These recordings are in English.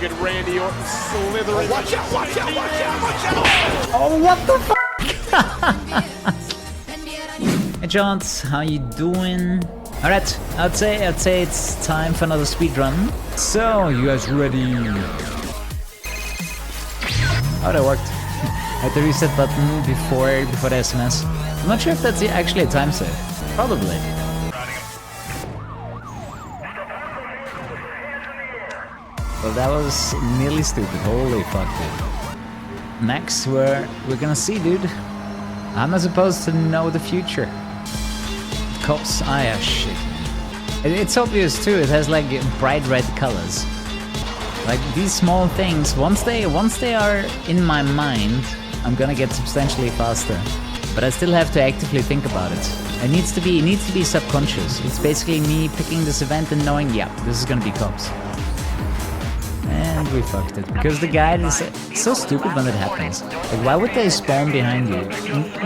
at Randy Orton slithering. Watch out, watch out, watch out, watch out! Oh, what the f***? Hey, Johns, how you doing? Alright, I'd say it's time for another speedrun. So, you guys ready? Oh, that worked. I had the reset button before the SMS. I'm not sure if that's actually a time save. Probably. Well, that was nearly stupid. Holy fuck, dude. Next, we're gonna see, dude. I'm not supposed to know the future. Cops, ah yeah, shit. It's obvious too. It has like bright red colors. Like these small things. Once they are in my mind, I'm gonna get substantially faster. But I still have to actively think about it. It needs to be subconscious. It's basically me picking this event and knowing, yeah, this is gonna be cops. And we fucked it. Because the guy is so stupid when it happens. Like, why would they spawn behind you?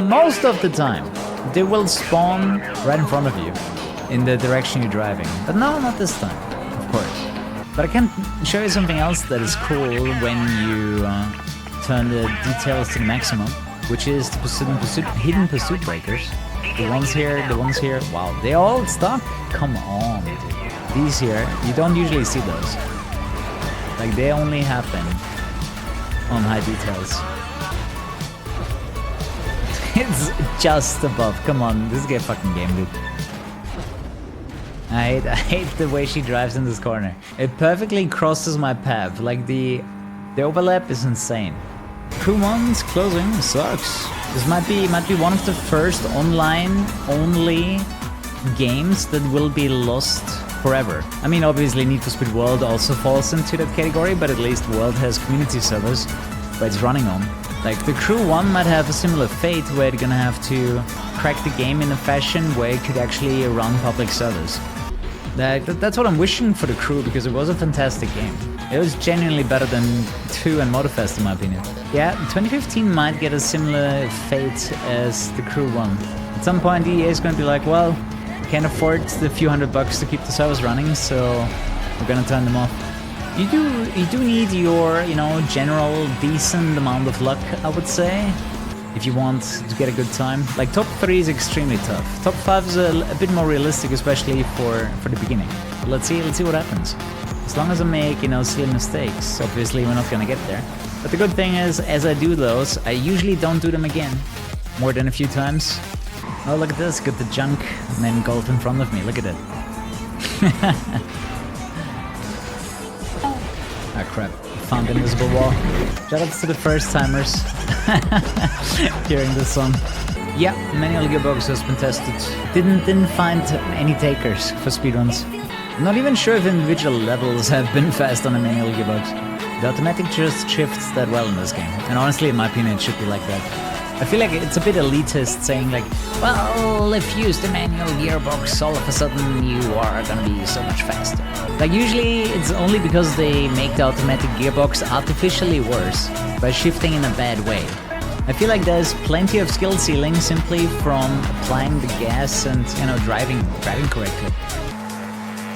Most of the time, they will spawn right in front of you, in the direction you're driving. But no, not this time, of course. But I can show you something else that is cool when you turn the details to the maximum, which is the hidden pursuit breakers. The ones here, wow, they all stop? Come on, dude. These here, you don't usually see those. Like, they only happen on high details. It's just above. Come on, this is a fucking game, dude. I hate the way she drives in this corner. It perfectly crosses my path. Like, the overlap is insane. Crew 1's closing sucks. This might be one of the first online-only games that will be lost forever. I mean, obviously Need for Speed World also falls into that category, but at least World has community servers where it's running on. Like, the Crew 1 might have a similar fate where they're gonna have to crack the game in a fashion where it could actually run public servers. That's what I'm wishing for the Crew, because it was a fantastic game. It was genuinely better than 2 and Motorfest in my opinion. Yeah, 2015 might get a similar fate as the Crew 1. At some point EA is gonna be like, well, can't afford the few $100 to keep the servers running, so we're gonna turn them off. You do need your, general decent amount of luck, I would say, if you want to get a good time. Like, top 3 is extremely tough. Top 5 is a bit more realistic, especially for the beginning. But let's see what happens. As long as I make, silly mistakes, obviously we're not gonna get there. But the good thing is, as I do those, I usually don't do them again. More than a few times. Oh, look at this, got the junk men golf in front of me, look at it. Ah crap, found the invisible wall. Shoutouts to the first timers hearing this song. Yeah, manual gearbox has been tested. Didn't find any takers for speedruns. I'm not even sure if individual levels have been fast on a manual gearbox. The automatic just shifts that well in this game. And honestly, in my opinion, it should be like that. I feel like it's a bit elitist saying like, well, if you use the manual gearbox, all of a sudden you are gonna be so much faster. Like, usually it's only because they make the automatic gearbox artificially worse by shifting in a bad way. I feel like there's plenty of skill ceiling simply from applying the gas and, driving correctly.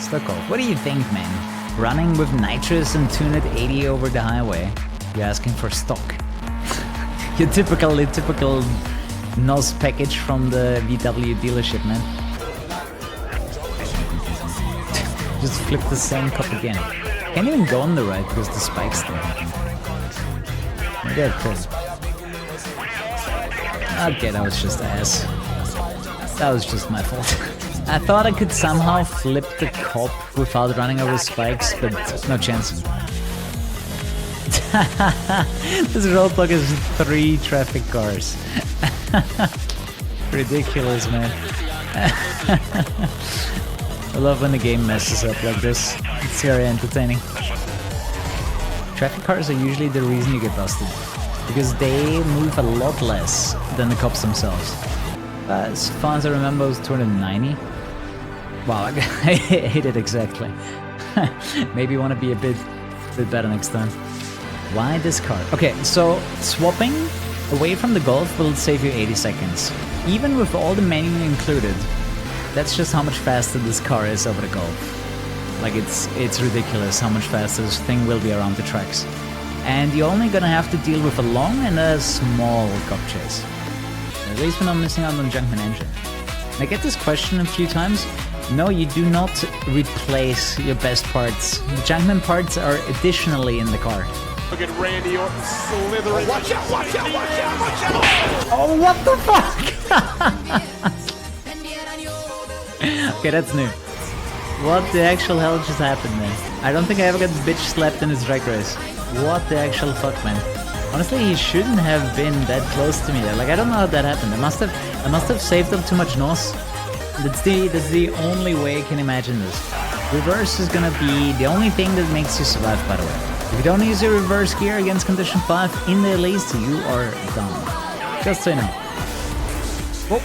Stucco, what do you think, man? Running with nitrous and tune at 80 over the highway. You're asking for stock. Your typical NOS package from the VW dealership, man. Just flip the same cup again. Can't even go on the right because the spike's still happening. Maybe I could. Okay, that was just ass. That was just my fault. I thought I could somehow flip the cop without running over spikes, but no chance. This roadblock is 3 traffic cars. Ridiculous, man. I love when the game messes up like this. It's very entertaining. Traffic cars are usually the reason you get busted, because they move a lot less than the cops themselves. As far as I remember, it was 290. Wow, I hit it exactly. Maybe want to be a bit better next time. Why this car? Okay, so swapping away from the Golf will save you 80 seconds. Even with all the menu included, that's just how much faster this car is over the Golf. Like it's ridiculous how much faster this thing will be around the tracks. And you're only gonna have to deal with a long and a small cop chase. At least we're not missing out on Junkman engine. I get this question a few times. No, you do not replace your best parts. The Junkman parts are additionally in the car. Look at Randy Orton slithering. Watch out, watch out, watch out, watch out! Oh, what the fuck? Okay, that's new. What the actual hell just happened, man? I don't think I ever got bitch slapped in his drag race. What the actual fuck, man? Honestly, he shouldn't have been that close to me there. Like, I don't know how that happened. I must have saved up too much NOS. That's the only way I can imagine this. Reverse is gonna be the only thing that makes you survive, by the way. If you don't use your reverse gear against condition 5 in the Elise, you are done. Just so you know. Oh.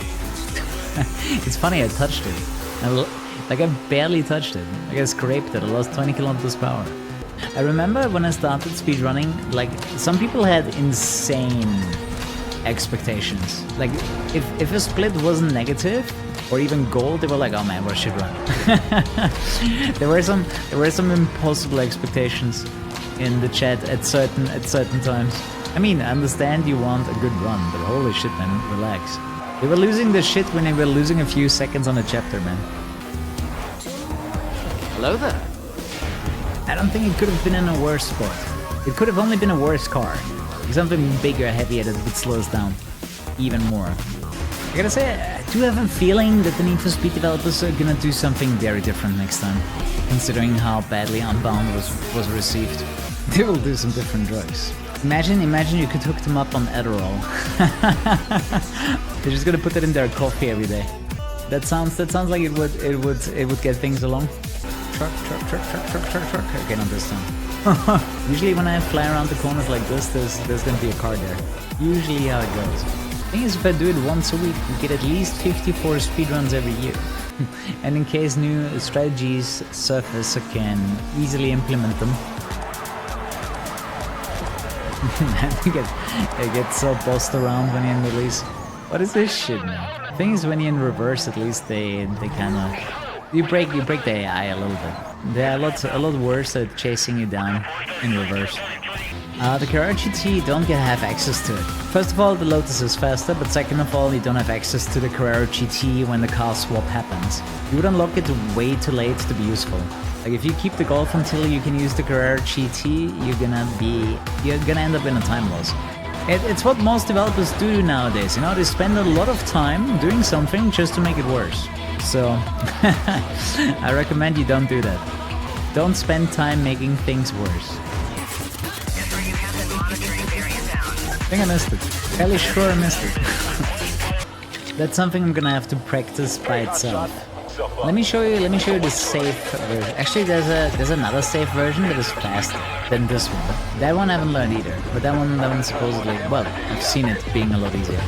It's funny, I touched it. I barely touched it. Like I scraped it, I lost 20 kilometers per hour. I remember when I started speedrunning, like, some people had insane expectations. Like, if a split wasn't negative, or even gold, they were like, oh man, what should run? There were some impossible expectations in the chat at certain times. I mean, I understand you want a good run, but holy shit, man, relax. They were losing the shit when they were losing a few seconds on a chapter, man. Hello there. I don't think it could have been in a worse spot. It could have only been a worse car. Something bigger, heavier that would slow us down even more. I gotta say, I do have a feeling that the Need for Speed developers are gonna do something very different next time, considering how badly Unbound was received. They will do some different drugs. Imagine you could hook them up on Adderall. They're just gonna put that in their coffee every day. That sounds like it would get things along. Truck. Okay, not this time. Usually when I fly around the corners like this, there's gonna be a car there. Usually how it goes. The thing is, if I do it once a week, we get at least 54 speedruns every year. And in case new strategies surface, I can easily implement them. I get so bossed around when you're in release. What is this shit, man? The thing is, when you're in reverse, at least they kind of you break the AI a little bit. They're a lot worse at chasing you down in reverse. The KuruHS don't have access to it. First of all, the Lotus is faster, but second of all, you don't have access to the KuruHS when the car swap happens. You would unlock it way too late to be useful. Like, if you keep the Golf until you can use the KuruHS, you're gonna end up in a time loss. It's what most developers do nowadays, you know, they spend a lot of time doing something just to make it worse. So, I recommend you don't do that. Don't spend time making things worse. I think I missed it. Fairly sure I missed it. That's something I'm gonna have to practice by itself. Let me show you the safe version. Actually, there's another safe version that is faster than this one. That one I haven't learned either, but that one supposedly, well, I've seen it being a lot easier.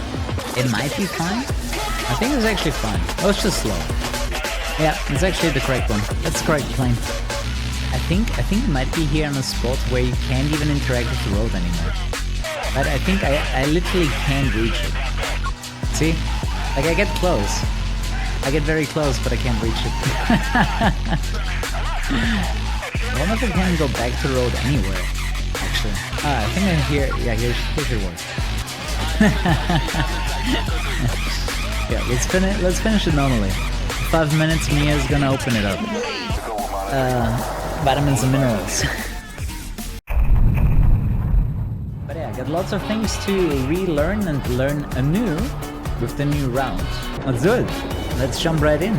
It might be fine. I think it's actually fine. Oh, it's just slow. Yeah, it's actually the correct one. That's the correct plane. I think it might be here on a spot where you can't even interact with the road anymore. But I think I literally can't reach it. See? Like, I get close. I get very close, but I can't reach it. I wonder if I can go back to the road anywhere, actually. I think I'm here. Yeah, here should work. Yeah, let's finish it normally. 5 minutes, Mia's gonna open it up. Vitamins and minerals. But yeah, I got lots of things to relearn and learn anew with the new round. Let's do it. Let's jump right in.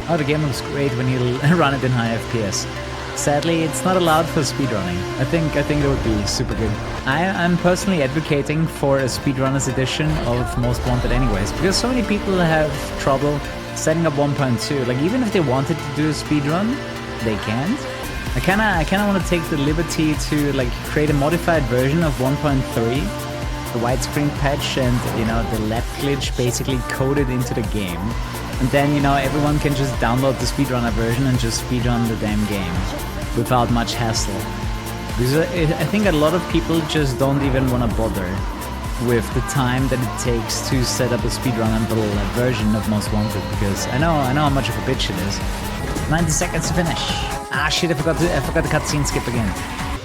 Oh, the game looks great when you run it in high FPS. Sadly, it's not allowed for speedrunning. I think it would be super good. I'm personally advocating for a speedrunners edition of Most Wanted anyways, because so many people have trouble setting up 1.2. Like, even if they wanted to do a speedrun, they can't. I kinda want to take the liberty to, like, create a modified version of 1.3, the widescreen patch and, you know, the lap glitch basically coded into the game. And then, you know, everyone can just download the speedrunner version and just speedrun the damn game without much hassle. Because I think a lot of people just don't even want to bother with the time that it takes to set up a speedrunnable version of Most Wanted, because I know how much of a bitch it is. 90 seconds to finish. Ah shit, I forgot the cutscene skip again.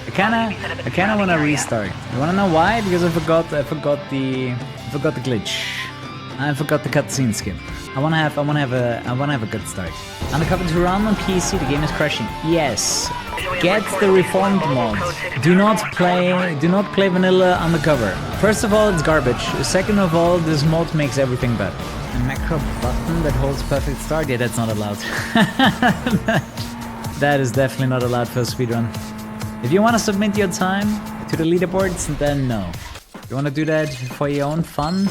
I kinda wanna restart. You wanna know why? Because I forgot the glitch. I forgot the cutscene skip. I wanna have a good start. Undercover to run on PC, the game is crashing. Yes. Get the reformed mod. Do not play vanilla undercover. First of all, it's garbage. Second of all, this mod makes everything better. A macro button that holds perfect start? Yeah, that's not allowed. That is definitely not allowed for a speedrun. If you want to submit your time to the leaderboards, then no. If you want to do that for your own fun,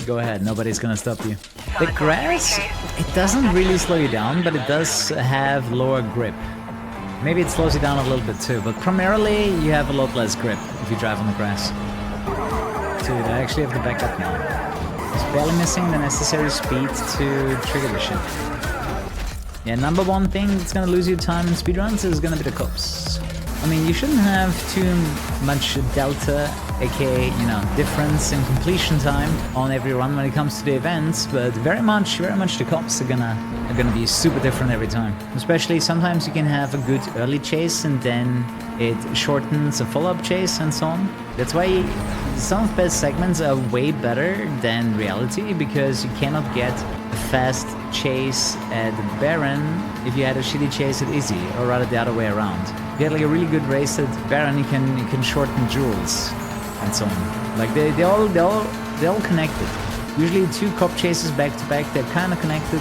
go ahead, nobody's gonna stop you. The grass, it doesn't really slow you down, but it does have lower grip. Maybe it slows you down a little bit too, but primarily you have a lot less grip if you drive on the grass. Dude, I actually have to back up now. Just barely missing the necessary speed to trigger the shit. Yeah, number one thing that's gonna lose you time in speedruns is gonna be the cops. I mean, you shouldn't have too much delta, aka, you know, difference in completion time on every run when it comes to the events, but very much the cops are gonna be super different every time. Especially sometimes you can have a good early chase and then it shortens a follow-up chase and so on. That's why some of the best segments are way better than reality, because you cannot get a fast chase at Baron if you had a shitty chase at Izzy, or rather the other way around. If you had like a really good race at Baron, you can shorten Jules and so on. Like they're all connected. Usually 2 cop chases back to back, they're kind of connected.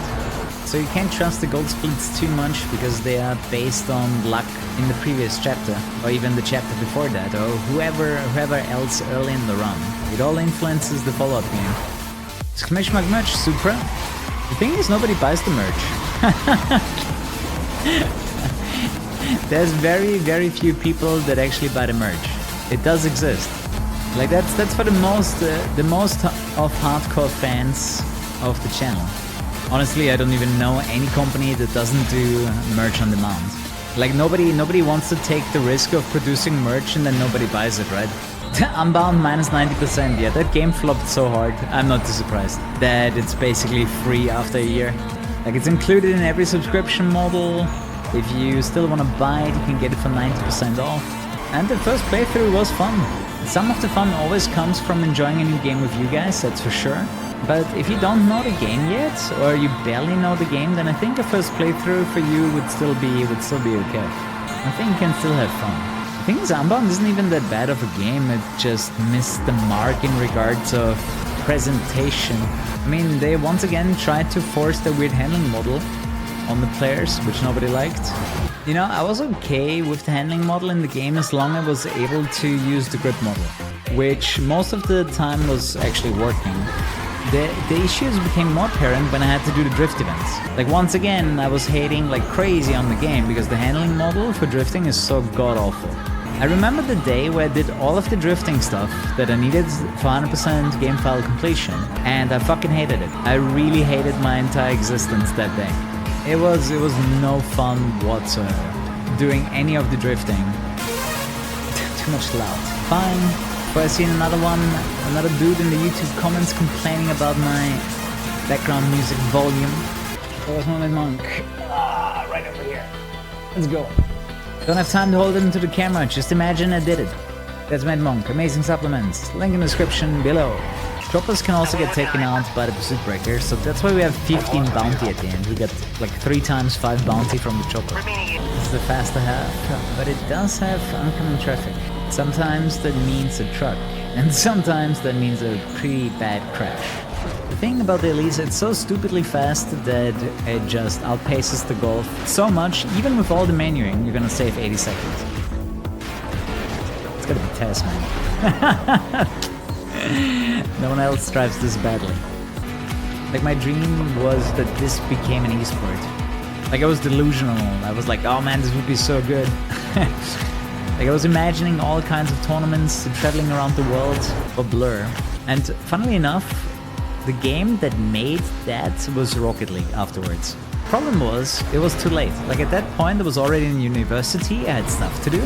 So you can't trust the gold splits too much, because they are based on luck in the previous chapter, or even the chapter before that, or whoever else early in the run. It all influences the follow-up game. Exclamation mark merch, Supra. The thing is, nobody buys the merch. There's very few people that actually buy the merch. It does exist. Like that's for the most of hardcore fans of the channel. Honestly, I don't even know any company that doesn't do merch on demand. Like nobody wants to take the risk of producing merch and then nobody buys it, right? Unbound minus 90%, yeah, that game flopped so hard. I'm not too surprised that it's basically free after a year. Like it's included in every subscription model. If you still want to buy it, you can get it for 90% off. And the first playthrough was fun. Some of the fun always comes from enjoying a new game with you guys, that's for sure. But if you don't know the game yet, or you barely know the game, then I think a first playthrough for you would still be okay. I think you can still have fun. The thing is, Unbound isn't even that bad of a game, it just missed the mark in regards of presentation. I mean, they once again tried to force the weird handling model on the players, which nobody liked. You know, I was okay with the handling model in the game as long as I was able to use the grip model, which most of the time was actually working. The issues became more apparent when I had to do the drift events. Like once again, I was hating like crazy on the game because the handling model for drifting is so god-awful. I remember the day where I did all of the drifting stuff that I needed for 100% game file completion, and I fucking hated it. I really hated my entire existence that day. It was no fun whatsoever doing any of the drifting. Too much loud. Fine. But I seen another dude in the YouTube comments complaining about my background music volume. That was my monk. Ah, right over here. Let's go. Don't have time to hold it into the camera, just imagine I did it. That's Mad Monk, amazing supplements, link in the description below. Choppers can also get taken out by the pursuit breaker, so that's why we have 15 bounty at the end. We got like 3 times 5 bounty from the chopper. This is the fast I have, but it does have oncoming traffic. Sometimes that means a truck, and sometimes that means a pretty bad crash. The thing about the Elise, it's so stupidly fast that it just outpaces the Golf so much. Even with all the menuing, you're gonna save 80 seconds. It's gotta be Tess, man. No one else drives this badly. Like my dream was that this became an esport. Like I was delusional. I was like, oh man, this would be so good. Like I was imagining all kinds of tournaments, traveling around the world for Blur. And funnily enough, the game that made that was Rocket League afterwards. Problem was, it was too late. Like at that point, I was already in university, I had stuff to do.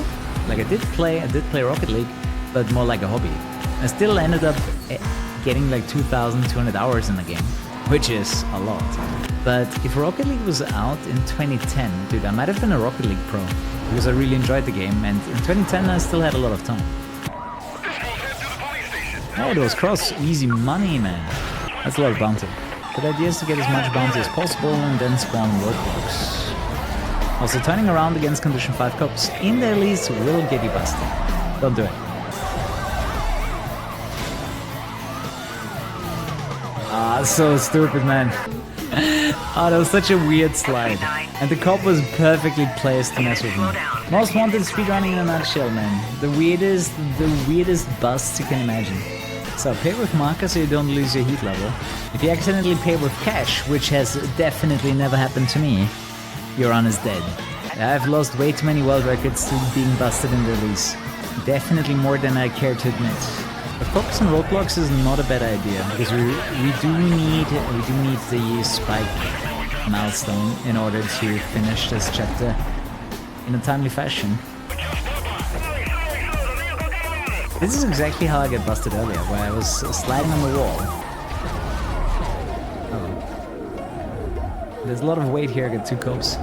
Like I did play Rocket League, but more like a hobby. I still ended up getting like 2,200 hours in the game, which is a lot. But if Rocket League was out in 2010, dude, I might have been a Rocket League pro because I really enjoyed the game, and in 2010 I still had a lot of time. Oh, those cross, easy money, man. That's a lot of bounty. Good idea is to get as much bounty as possible and then spawn roadblocks. Also, turning around against condition 5 cops in the Elise will get you busted. Don't do it. Ah, so stupid, man. Oh, that was such a weird slide. And the cop was perfectly placed to mess with me. Most wanted speedrunning in a nutshell, man. The weirdest busts you can imagine. So pay with marker so you don't lose your heat level. If you accidentally pay with cash, which has definitely never happened to me, your run is dead. I've lost way too many world records to being busted in the Elise. Definitely more than I care to admit. But focus on roadblocks is not a bad idea, because we do need the spike milestone in order to finish this chapter in a timely fashion. This is exactly how I got busted earlier, where I was sliding on the wall. Oh. There's a lot of weight here, I got 2 cops.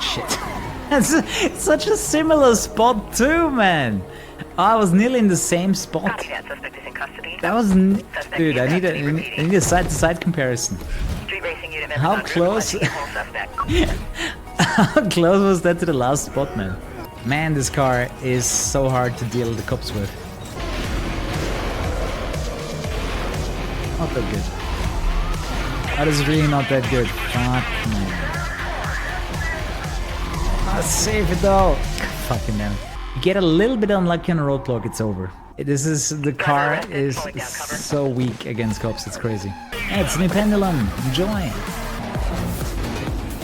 Shit. It's such a similar spot too, man. Oh, I was nearly in the same spot. That was... Dude, I need a side-to-side comparison. How close... How close was that to the last spot, man? Man, this car is so hard to deal with the cops with. Not that good. That is really not that good. Fuck, man. Save it though. Fucking man. You get a little bit unlucky on a roadblock, it's over. The car is so weak against cops, it's crazy. Hey, it's a new pendulum. Enjoy.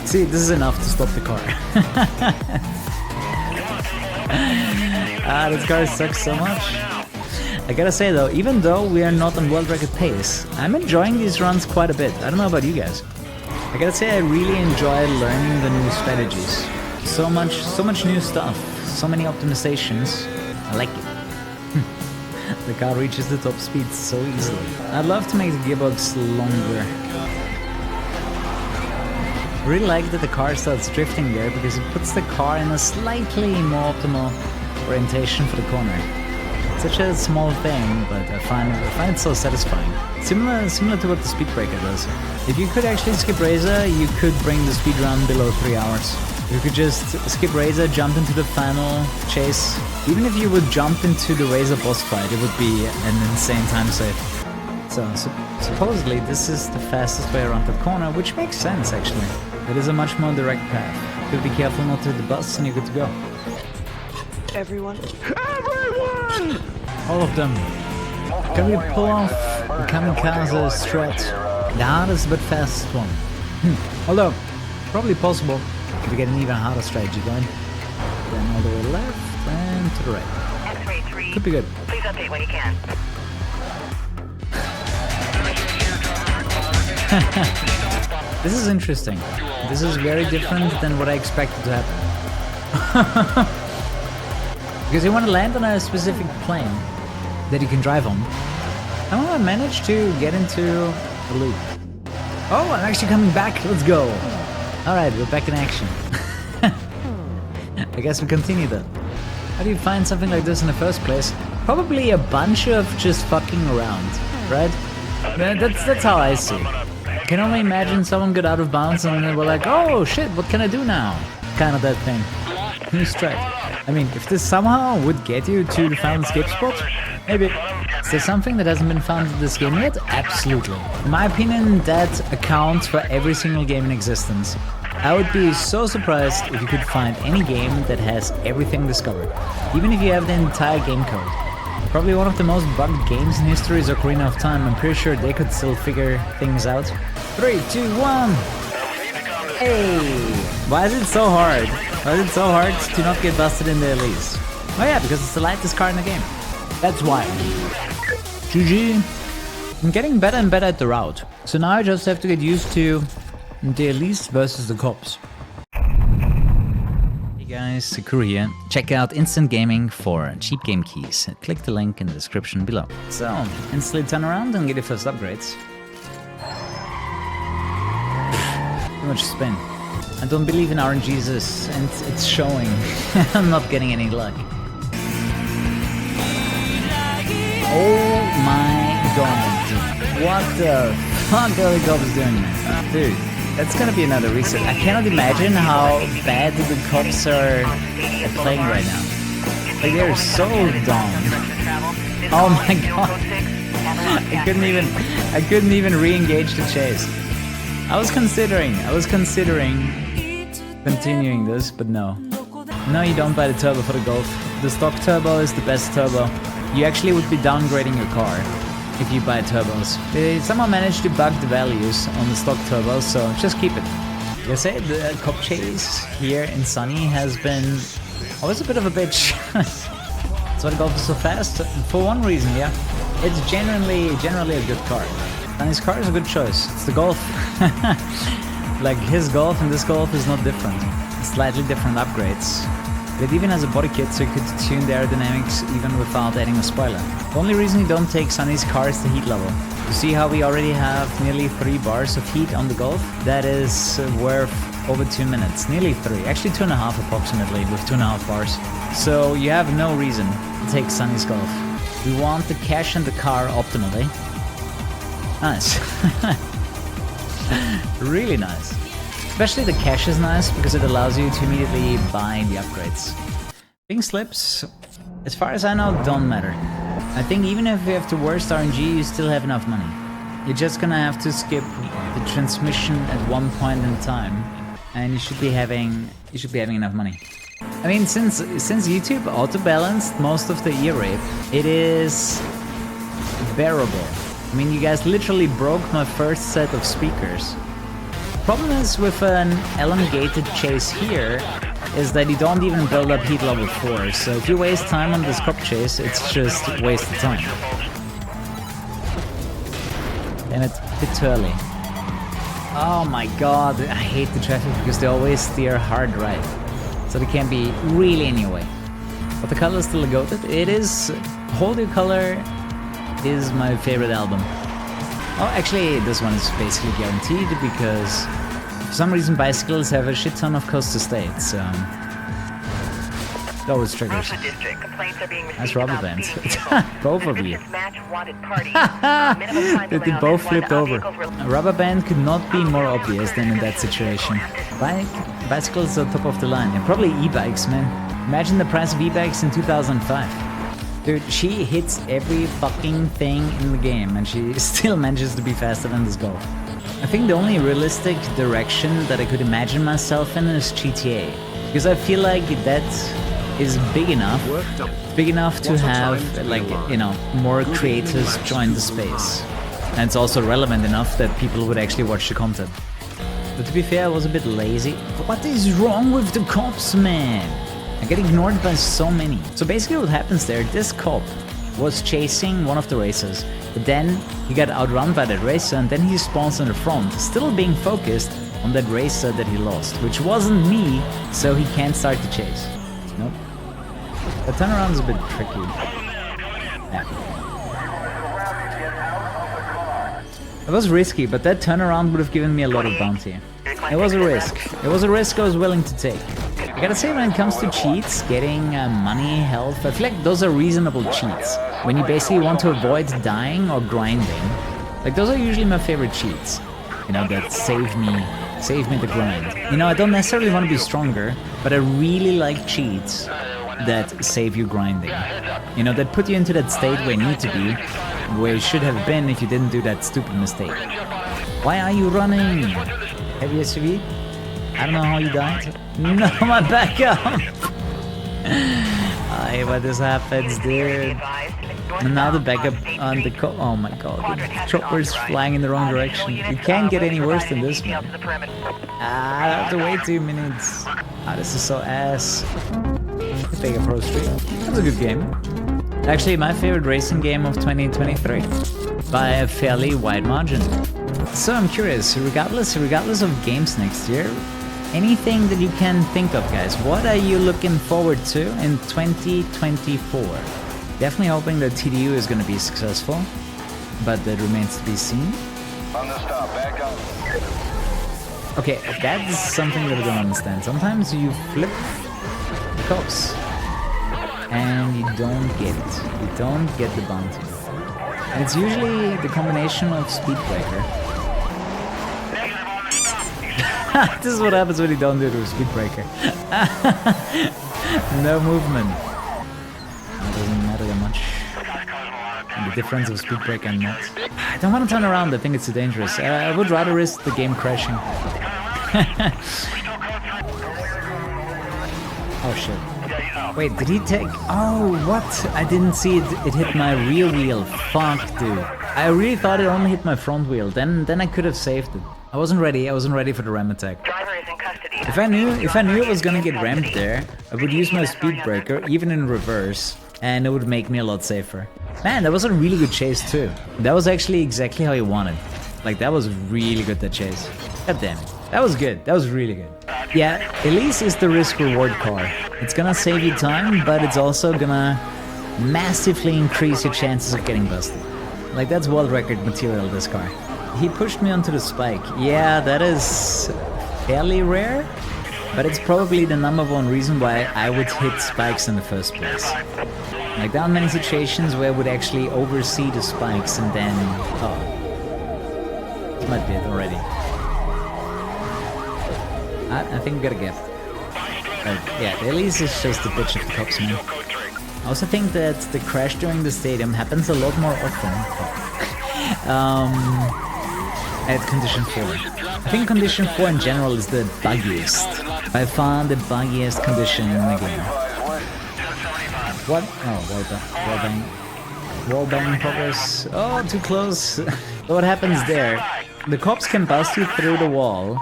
See, this is enough to stop the car. This car sucks so much. I gotta say though, even though we are not on world record pace, I'm enjoying these runs quite a bit. I don't know about you guys. I gotta say I really enjoy learning the new strategies. So much new stuff, so many optimizations. I like it. The car reaches the top speed so easily. I'd love to make the gearbox longer. I really like that the car starts drifting there because it puts the car in a slightly more optimal orientation for the corner. Such a small thing, but I find it so satisfying. Similar to what the speed breaker does. If you could actually skip Razor, you could bring the speed run below 3 hours. You could just skip Razor, jump into the final chase. Even if you would jump into the Razor boss fight, it would be an insane time save. So supposedly this is the fastest way around the corner, which makes sense actually. It is a much more direct path. You'll be careful not to hit the bus and you're good to go. Everyone! All of them. Can we pull off the kamikaze strat? The hardest but fastest one. Although, probably possible if we get an even harder strategy going. Then all the way left and to the right. X-ray 3. Could be good. Please update when you can. This is interesting. This is very different than what I expected to happen. Because you want to land on a specific plane that you can drive on. How do I manage to get into a loop? Oh, I'm actually coming back. Let's go. Alright, we're back in action. I guess we continue then. How do you find something like this in the first place? Probably a bunch of just fucking around, right? That's how I see it. I can only imagine someone got out of bounds and they were like, oh shit, what can I do now? Kind of that thing. New strat. I mean, if this somehow would get you to the final escape spot, maybe. Is there something that hasn't been found in this game yet? Absolutely. In my opinion, that accounts for every single game in existence. I would be so surprised if you could find any game that has everything discovered, even if you have the entire game code. Probably one of the most bugged games in history is Ocarina of Time. I'm pretty sure they could still figure things out. 3, 2, 1! Hey! Why is it so hard? Why is it so hard to not get busted in the Elise? Oh yeah, because it's the lightest car in the game. That's why. GG. I'm getting better and better at the route. So now I just have to get used to the Elise versus the cops. Hey guys. guys, Kuru here. Check out Instant Gaming for cheap game keys. Click the link in the description below. So, instantly turn around and get your first upgrades. Too much spin. I don't believe in RNGs and it's showing. I'm not getting any luck. Oh my god. What the fuck are the cops doing, man? Dude, that's gonna be another reset. I cannot imagine how bad the cops are at playing right now. Like, they're so dumb. Oh my god. I couldn't even re-engage the chase. I was considering continuing this, but no. No, you don't buy the turbo for the Golf. The stock turbo is the best turbo. You actually would be downgrading your car if you buy turbos. They somehow managed to bug the values on the stock turbos, so just keep it. Like I say, the cop chase here in Sunny has been always a bit of a bitch. That's why the Golf is so fast. For one reason, yeah. It's generally a good car. And his car is a good choice. It's the Golf. Like, his Golf and this Golf is not different. It's slightly different upgrades. It even has a body kit, so you could tune the aerodynamics even without adding a spoiler. The only reason you don't take Sunny's car is the heat level. You see how we already have nearly 3 bars of heat on the Golf? That is worth over 2 minutes. Nearly 3. Actually 2.5 approximately, with 2.5 bars. So you have no reason to take Sunny's Golf. We want the cash in the car optimally. Nice. Really nice. Especially the cash is nice because it allows you to immediately buy the upgrades. Pink slips, as far as I know, don't matter. I think even if you have the worst RNG, you still have enough money. You're just gonna have to skip the transmission at one point in time, and you should be having enough money. I mean, since YouTube auto-balanced most of the ear rape, it is bearable. I mean, you guys literally broke my first set of speakers. Problem is with an elongated chase here is that you don't even build up heat level 4, so if you waste time on this cop chase, it's just wasted time. Damn it, a bit too early. Oh my god, I hate the traffic because they always steer hard right, so they can't be really in your way. But the color is still goated. It is... Hold Your Color is my favorite album. Oh, actually, this one is basically guaranteed because for some reason bicycles have a shit ton of coastal states, so it always triggers. That's rubber bands. Both of you. They both flipped over. A rubber band could not be more obvious than in that situation. Bicycles are top of the line, and probably e-bikes, man. Imagine the price of e-bikes in 2005. Dude, she hits every fucking thing in the game and she still manages to be faster than this Golf. I think the only realistic direction that I could imagine myself in is GTA. Because I feel like that is big enough to have, like, you know, more creators join the space. And it's also relevant enough that people would actually watch the content. But to be fair, I was a bit lazy. What is wrong with the cops, man? I get ignored by so many. So basically what happens there, this cop was chasing one of the racers, but then he got outrun by that racer and then he spawns in the front, still being focused on that racer that he lost, which wasn't me, so he can't start the chase. Nope. The turnaround is a bit tricky. Yeah. It was risky, but that turnaround would have given me a lot of bounty. It was a risk. It was a risk I was willing to take. I gotta say, when it comes to cheats, getting money, health, I feel like those are reasonable cheats. When you basically want to avoid dying or grinding, like those are usually my favorite cheats. You know, that save me the grind. You know, I don't necessarily want to be stronger, but I really like cheats that save you grinding. You know, that put you into that state where you need to be, where you should have been if you didn't do that stupid mistake. Why are you running? Heavy SUV? I don't know how you died. No, my backup! I hate when this happens, dude. And now the backup on the oh my god, the chopper's flying in the wrong direction. You can't get any worse than this, man. I have to wait 2 minutes. Ah, this is so ass. Take a Pro Street. That's a good game. Actually, my favorite racing game of 2023. By a fairly wide margin. So I'm curious, regardless of games next year, Anything that you can think of, guys. What are you looking forward to in 2024? Definitely hoping that TDU is going to be successful, but that remains to be seen. On the stop, back up. Okay, that's something that I don't understand. Sometimes you flip the cops and you don't get it. You don't get the bounty. And it's usually the combination of Speedbreaker. This is what happens when you don't do it with Speedbreaker. No movement. It doesn't matter that much. And the difference of Speedbreaker and not. I don't want to turn around, I think it's too dangerous. I would rather risk the game crashing. Oh shit. Wait, did he take... Oh, what? I didn't see it. It hit my rear wheel. Fuck, dude. I really thought it only hit my front wheel. Then I could have saved it. I wasn't ready. I wasn't ready for the ram attack. Driver is in custody. If I knew it was gonna get rammed there, I would use my Speedbreaker, even in reverse, and it would make me a lot safer. Man, that was a really good chase too. That was actually exactly how you wanted. Like, that was really good, that chase. God damn it. That was good. That was really good. Yeah, Elise is the risk-reward car. It's gonna save you time, but it's also gonna massively increase your chances of getting busted. Like, that's world record material, this car. He pushed me onto the spike. Yeah, that is fairly rare, but it's probably the #1 reason why I would hit spikes in the first place. Like, there aren't many situations where I would actually oversee the spikes and then... Oh. This might be it already. I think we got a gift. Yeah, the Elise is just a bitch of the cops, man. I also think that the crash during the stadium happens a lot more often. At condition 4. I think condition 4 in general is the buggiest. By far the buggiest condition in the game. What? Oh, wallbang. Wallbang progress. Oh, too close. What happens there? The cops can bust you through the wall,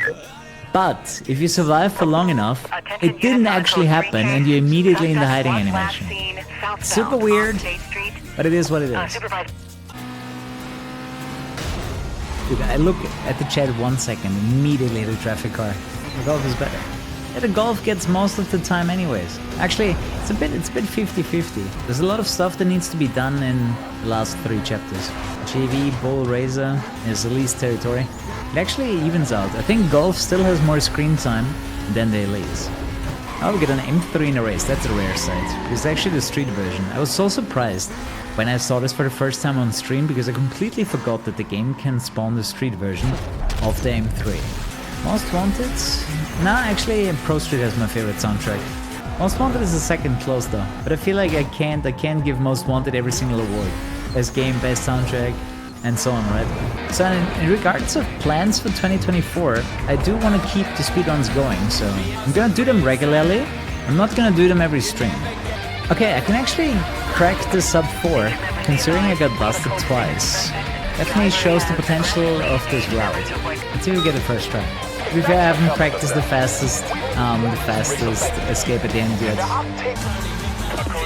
but if you survive for long enough, it didn't actually happen and you're immediately in the hiding animation. Super weird, but it is what it is. Dude, I look at the chat 1 second, immediately the traffic car. The Golf is better. Yeah, the Golf gets most of the time anyways. Actually, it's a bit 50-50. There's a lot of stuff that needs to be done in the last 3 chapters. JV, Bull, Razor is Elise territory. It actually evens out. I think Golf still has more screen time than the Elise. Oh, we get an M3 in a race. That's a rare sight. It's actually the street version. I was so surprised when I saw this for the first time on stream because I completely forgot that the game can spawn the street version of the M3. Most Wanted? Nah, actually Pro Street has my favorite soundtrack. Most Wanted is the second close though, but I feel like I can't give Most Wanted every single award. Best game, best soundtrack, and so on, right? So in regards of plans for 2024, I do want to keep the speedruns going, so I'm gonna do them regularly. I'm not gonna do them every stream. Okay, I can actually crack the sub 4, considering I got busted twice. Definitely shows the potential of this route. Let's see if we get the first try. To be fair, I haven't practiced the fastest escape at the end yet. Oh,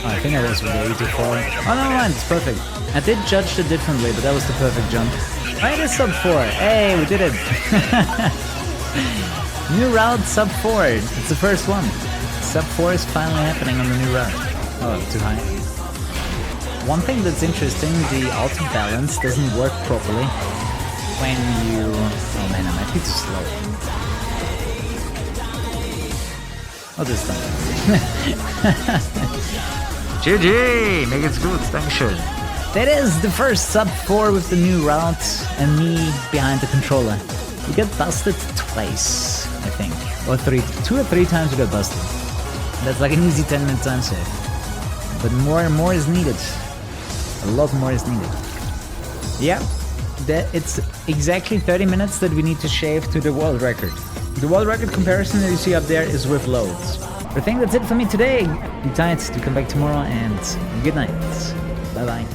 I think I was way too far. Oh, no, man, it's perfect. I did judge it differently, but that was the perfect jump. Right, it's sub 4. Hey, we did it. New route, sub 4. It's the first one. Sub 4 is finally happening on the new route. Oh, too high. One thing that's interesting, the auto balance doesn't work properly when you... Oh man, I might be too slow. Oh, this time. GG! Make it good, Dankeschön. That is the first sub 4 with the new route and me behind the controller. We got busted twice, I think. Or 2 or 3 times we got busted. That's like an easy 10-minute time save. But more and more is needed. A lot more is needed. Yeah, it's exactly 30 minutes that we need to shave to the world record. The world record comparison that you see up there is with loads. I think that's it for me today. Be tight to come back tomorrow and good night. Bye bye.